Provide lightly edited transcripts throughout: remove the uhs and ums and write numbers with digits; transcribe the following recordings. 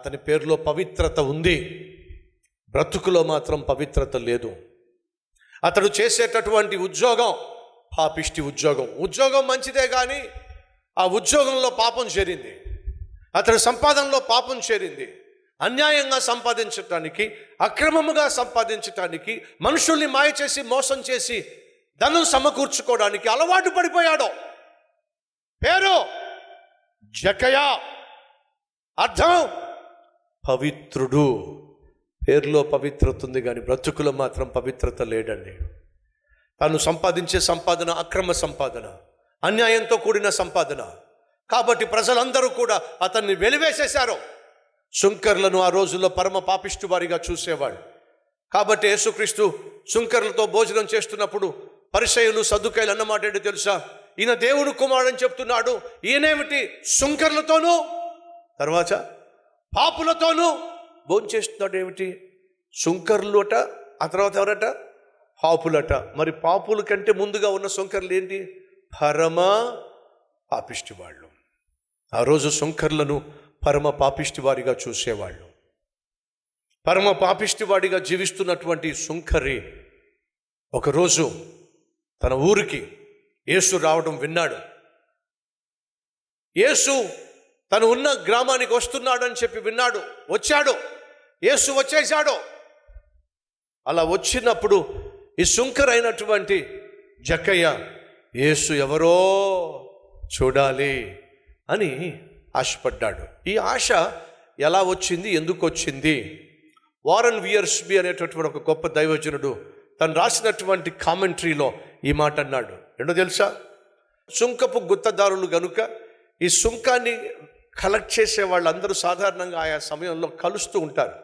అతని పేరులో పవిత్రత ఉంది, బ్రతుకులో మాత్రం పవిత్రత లేదు. అతడు చేసేటటువంటి ఉద్యోగం పాపిష్టి ఉద్యోగం. ఉద్యోగం మంచిదే కానీ ఆ ఉద్యోగంలో పాపం చేరింది, అతడి సంపాదనలో పాపం చేరింది. అన్యాయంగా సంపాదించటానికి, అక్రమముగా సంపాదించటానికి, మనుషుల్ని మాయ చేసి మోసం చేసి ధనం సమకూర్చుకోవడానికి అలవాటు పడిపోయాడు. పేరు జక్కయ్య, అర్థం పవిత్రుడు. పేరులో పవిత్రత ఉంది కానీ బ్రతుకులో మాత్రం పవిత్రత లేడండి. తాను సంపాదించే సంపాదన అక్రమ సంపాదన, అన్యాయంతో కూడిన సంపాదన. కాబట్టి ప్రజలందరూ కూడా అతన్ని వెలివేసేశారు. సుంకర్లను ఆ రోజుల్లో పరమ పాపిష్టి వారిగా చూసేవాడు. కాబట్టి యేసుక్రీస్తు సుంకర్లతో భోజనం చేస్తున్నప్పుడు పరిసయ్యులు సద్దుకాయలు అన్నమాట ఏంటో తెలుసా? ఈయన దేవుడు కుమారుడని చెప్తున్నాడు, ఈయనేమిటి సుంకర్లతోనూ తర్వాత పాపులతోనూ భోంచేస్తున్నాడు ఏమిటి? సుంకర్లు అట, ఆ తర్వాత ఎవరట? పాపులట. మరి పాపుల కంటే ముందుగా ఉన్న సుంకర్లు ఏంటి? పరమ పాపిష్టి వాళ్ళు. ఆ రోజు సుంకర్లను పరమ పాపిష్టి వారిగా చూసేవాళ్ళు. పరమ పాపిష్టి వాడిగా జీవిస్తున్నటువంటి సుంకరి ఒకరోజు తన ఊరికి యేసు రావడం విన్నాడు. యేసు తను ఉన్న గ్రామానికి వస్తున్నాడని చెప్పి విన్నాడు, వచ్చాడు. యేసు వచ్చేసాడు. అలా వచ్చినప్పుడు ఈ సుంకరైనటువంటి జక్కయ్య యేసు ఎవరో చూడాలి అని ఆశపడ్డాడు. ఈ ఆశ ఎలా వచ్చింది, ఎందుకు వచ్చింది? వారన్ వియర్స్బీ అనేటటువంటి ఒక గొప్ప దైవజనుడు తను రాసినటువంటి కామెంటరీలో ఈ మాట అన్నాడు. ఏంటో తెలుసా? సుంకపు గుత్తదారులు గనుక ఈ సుంకాన్ని కలెక్ట్ చేసే వాళ్ళందరూ సాధారణంగా ఆయా సమయంలో కలుస్తూ ఉంటారు.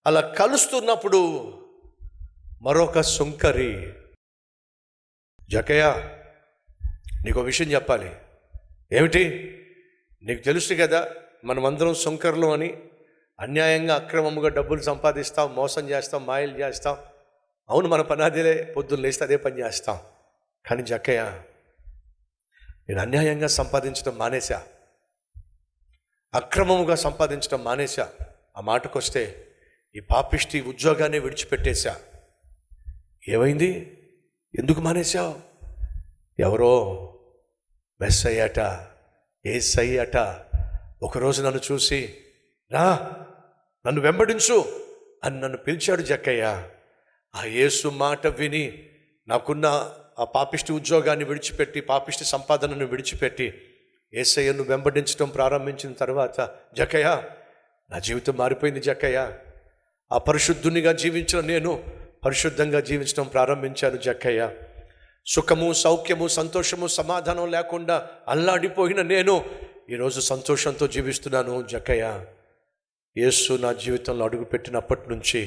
అలా కలుస్తున్నప్పుడు మరొక సుంకరి, జక్కయ్య నీకు విషయం చెప్పాలి. ఏమిటి? నీకు తెలుసు కదా మనమందరం సుంకర్లు అని, అన్యాయంగా అక్రమముగా డబ్బులు సంపాదిస్తాం, మోసం చేస్తాం, మాయలు చేస్తాం. అవును, మన పని అదేలే, పొద్దున్న లేస్తే అదే పని చేస్తాం. కానీ జక్కయ్య నేను అన్యాయంగా సంపాదించడం మానేశా, అక్రమముగా సంపాదించడం మానేశా. ఆ మాటకొస్తే ఈ పాపిష్టి ఉద్యోగాన్ని విడిచిపెట్టేశా. ఏమైంది? ఎందుకు మానేశావు? ఎవరో మెస్సయ్యట, యేసయ్యట ఒకరోజు నన్ను చూసి రా నన్ను వెంబడించు అని నన్ను పిలిచాడు జక్కయ్య. ఆ యేసు మాట విని నాకున్న ఆ పాపిష్టి ఉద్యోగాన్ని విడిచిపెట్టి, పాపిష్టి సంపాదనను విడిచిపెట్టి యేసయ్యను వెంబడించడం ప్రారంభించిన తర్వాత జక్కయ్య నా జీవితం మారిపోయింది. జక్కయ్య ఆ పరిశుద్ధునిగా జీవించిన నేను పరిశుద్ధంగా జీవించడం ప్రారంభించాను. జక్కయ్య సుఖము, సౌఖ్యము, సంతోషము, సమాధానం లేకుండా అల్లాడిపోయిన నేను ఈరోజు సంతోషంతో జీవిస్తున్నాను. జక్కయ్య యేసు నా జీవితంలో అడుగుపెట్టినప్పటి నుంచి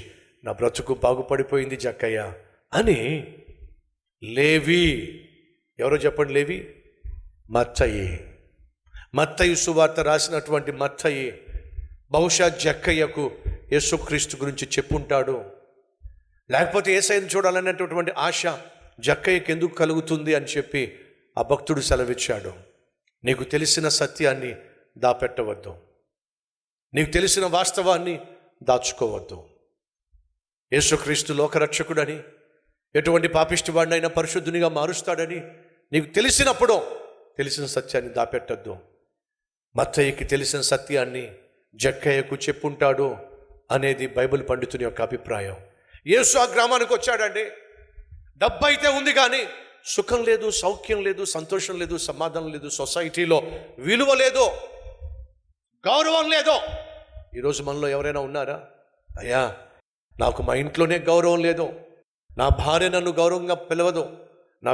నా బ్రతుకు బాగుపడిపోయింది జక్కయ్య అని లేవి, ఎవరో చెప్పండి, లేవి మత్తయి, మత్తయి సువార్త రాసినటువంటి మత్తయి బహుశా జక్కయ్యకు యేసుక్రీస్తు గురించి చెప్పుంటాడు. లేకపోతే యేసయ్యను చూడాలనేటటువంటి ఆశ జక్కయ్యకి ఎందుకు కలుగుతుంది అని చెప్పి ఆ భక్తుడు సెలవిచ్చాడు. నీకు తెలిసిన సత్యాన్ని దాపెట్టవద్దు, నీకు తెలిసిన వాస్తవాన్ని దాచుకోవద్దు. యేసుక్రీస్తు లోకరక్షకుడని, ఎటువంటి పాపిష్టి వాడినైనా పరిశుద్ధునిగా మారుస్తాడని నీకు తెలిసినప్పుడు తెలిసిన సత్యాన్ని దాపెట్టద్దు. మత్తయికి తెలిసిన సత్యాన్ని జక్కయ్యకు చెప్పుంటాడు అనేది బైబిల్ పండితుని యొక్క అభిప్రాయం. యేసు ఆ గ్రామానికి వచ్చాడండి. డబ్బు అయితే ఉంది కానీ సుఖం లేదు, సౌఖ్యం లేదు, సంతోషం లేదు, సమాధానం లేదు, సొసైటీలో విలువ లేదు, గౌరవం లేదు. ఈరోజు మనలో ఎవరైనా ఉన్నారా? అయ్యా నాకు మా ఇంట్లోనే గౌరవం లేదు, నా భార్య నన్ను గౌరవంగా పిలవదు, నా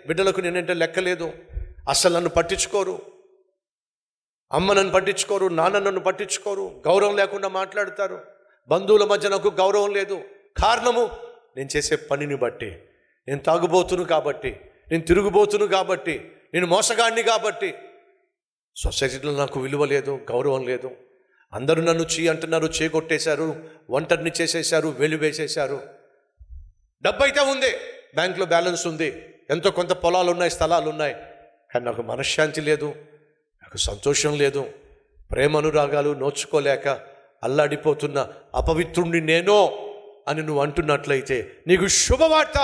బిడ్డలకు నేనంటే లెక్క లేదు, అసలు నన్ను పట్టించుకోరు, అమ్మ నన్ను పట్టించుకోరు, నాన్న నన్ను పట్టించుకోరు, గౌరవం లేకుండా మాట్లాడతారు, బంధువుల మధ్య నాకు గౌరవం లేదు. కారణము నేను చేసే పనిని బట్టి, నేను తాగుబోతును కాబట్టి, నేను తిరుగుబోతును కాబట్టి, నేను మోసగాడిని కాబట్టి సొసైటీలో నాకు విలువ లేదు, గౌరవం లేదు. అందరూ నన్ను అంటున్నారు, కొట్టేశారు, ఒంటరిని చేసేశారు, వెలివేసేశారు. డబ్బు అయితే ఉంది, బ్యాంకులో బ్యాలెన్స్ ఉంది, ఎంతో కొంత పొలాలు ఉన్నాయి, స్థలాలు ఉన్నాయి, కానీ నాకు మనశ్శాంతి లేదు, నాకు సంతోషం లేదు, ప్రేమనురాగాలు నోచుకోలేక అల్లాడిపోతున్న అపవిత్రుణ్ణి నేనో అని నువ్వు అంటున్నట్లయితే నీకు శుభవార్త.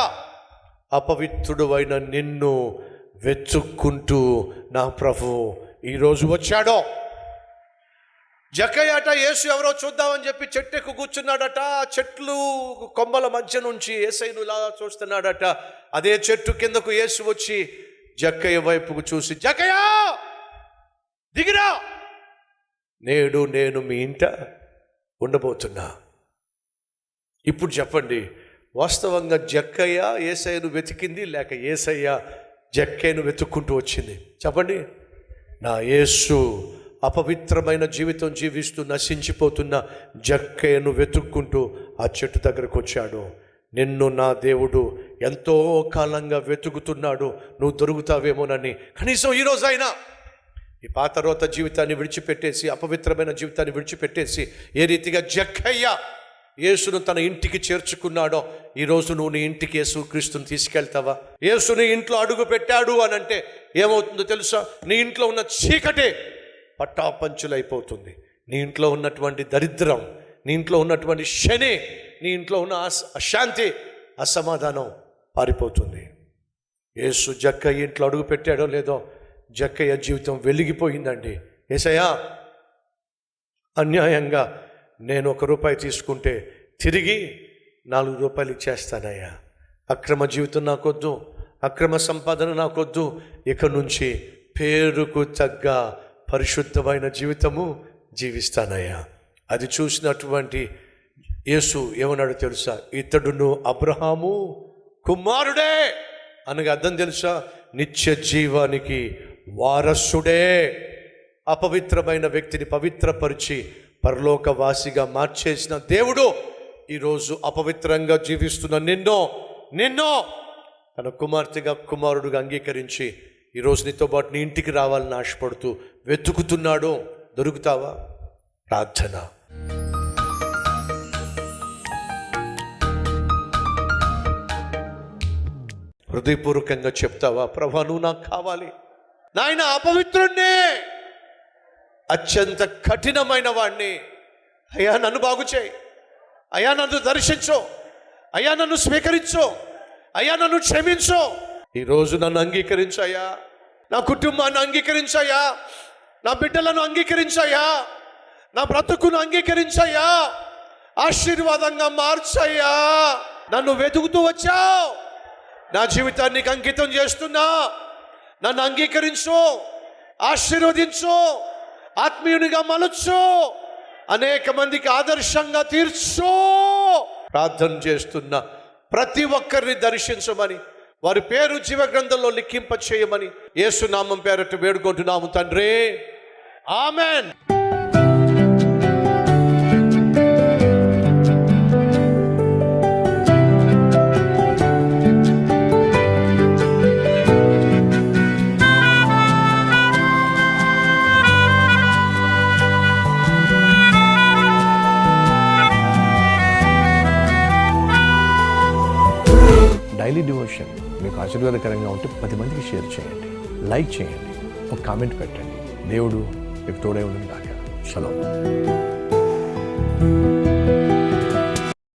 అపవిత్రుడు అయిన నిన్ను వెతుక్కుంటూ నా ప్రభువు ఈరోజు వచ్చాడో. జక్కయ్యట యేసు ఎవరో చూద్దామని చెప్పి చెట్టుకు కూర్చున్నాడట. చెట్లు కొమ్మల మధ్య నుంచి యేసయ్యను ఇలా చూస్తున్నాడట. అదే చెట్టు కిందకు యేసు వచ్చి జక్కయ్య వైపుకు చూసి, జక్కయ్య దిగిరా, నేడు నేను మీ ఇంట ఉండబోతున్నా. ఇప్పుడు చెప్పండి, వాస్తవంగా జక్కయ్య యేసయ్యను వెతికింది లేక యేసయ్య జక్కయ్యను వెతుక్కుంటూ వచ్చింది? చెప్పండి. నా యేసు అపవిత్రమైన జీవితం జీవిస్తూ నశించిపోతున్న జక్కయ్యను వెతుక్కుంటూ ఆ చెట్టు దగ్గరకు వచ్చాడు. నిన్ను నా దేవుడు ఎంతో కాలంగా వెతుకుతున్నాడు, నువ్వు దొరుకుతావేమోనని. కనీసం ఈరోజైనా ఈ పాత రోత జీవితాన్ని విడిచిపెట్టేసి, అపవిత్రమైన జీవితాన్ని విడిచిపెట్టేసి, ఏ రీతిగా జక్కయ్య యేసును తన ఇంటికి చేర్చుకున్నాడో, ఈరోజు నువ్వు నీ ఇంటికి యేసుక్రీస్తుని తీసుకెళ్తావా? యేసుని ఇంట్లో అడుగు పెట్టాడు అని అంటే ఏమవుతుందో తెలుసా? నీ ఇంట్లో ఉన్న చీకటే పట్టాపంచులైపోతుంది. నీ ఇంట్లో ఉన్నటువంటి దరిద్రం, నీ ఇంట్లో ఉన్నటువంటి శని, నీ ఇంట్లో ఉన్న అశాంతి, అసమాధానం పారిపోతుంది. యేసు జక్కయ్య ఇంట్లో అడుగు పెట్టాడో లేదో, జక్కయ్య జీవితం వెలిగిపోయిందండి. యేసయ్యా, అన్యాయంగా నేను ₹1 తీసుకుంటే తిరిగి ₹4 ఇచ్చేస్తానయ్యా. అక్రమ జీవితం నాకొద్దు, అక్రమ సంపాదన నాకొద్దు. ఇక నుంచి పేరుకు తగ్గ పరిశుద్ధమైన జీవితము జీవిస్తానయ్యా. అది చూసినటువంటి యేసు ఏమన్నాడు తెలుసా? ఇతడును అబ్రహాము కుమారుడే అనగా అర్థం తెలుసా? నిత్య జీవానికి వారసుడే. అపవిత్రమైన వ్యక్తిని పవిత్రపరిచి పరలోకవాసిగా మార్చేసిన దేవుడు ఈరోజు అపవిత్రంగా జీవిస్తున్న నిన్నో తన కుమార్తెగా కుమారుడుగా అంగీకరించి ఈరోజు నీతో పాటు నీ ఇంటికి రావాలని ఆశపడుతూ వెతుకుతున్నాడు. దొరుకుతావా? ప్రార్థన. హృదయపూర్వకంగా చెప్తావా, ప్రభా నువ్వు నాకు కావాలి, నాయన అపవిత్రుణ్ణి, అత్యంత కఠినమైన వాడిని, అయ్యా నన్ను బాగు చేయి, అయ్యా నన్ను దర్శించు, అయ్యా నన్ను స్వీకరించు, అయ్యా నన్ను క్షమించు. ఈరోజు నన్ను అంగీకరించయ్యా, నా కుటుంబాన్ని అంగీకరించయ్యా, నా బిడ్డలను అంగీకరించయ్యా, నా బ్రతుకును అంగీకరించయ్యా, ఆశీర్వాదంగా మార్చయ్యా. నన్ను వెతుకుతూ వచ్చావు, నా జీవితాన్ని అంకితం చేస్తున్నా, నన్ను అంగీకరించు, ఆశీర్వదించు, ఆత్మీయునిగా మలచు, అనేక మందికి ఆదర్శంగా తీర్చు. ప్రార్థన చేస్తున్న ప్రతి ఒక్కరిని దర్శించమని, వారి పేరు జీవ గ్రంథంలో లిఖింప చేయమని యేసు నామం పేరట వేడుకుంటున్నాము తండ్రి, ఆమెన్. డైలీ డివోషన్ మీకు ఆశీర్వాదకరంగా ఉంటే 10 మందికి షేర్ చేయండి, లైక్ చేయండి, ఒక కామెంట్ పెట్టండి. దేవుడు మీకు తోడై ఉండును గాక. షలోమ్.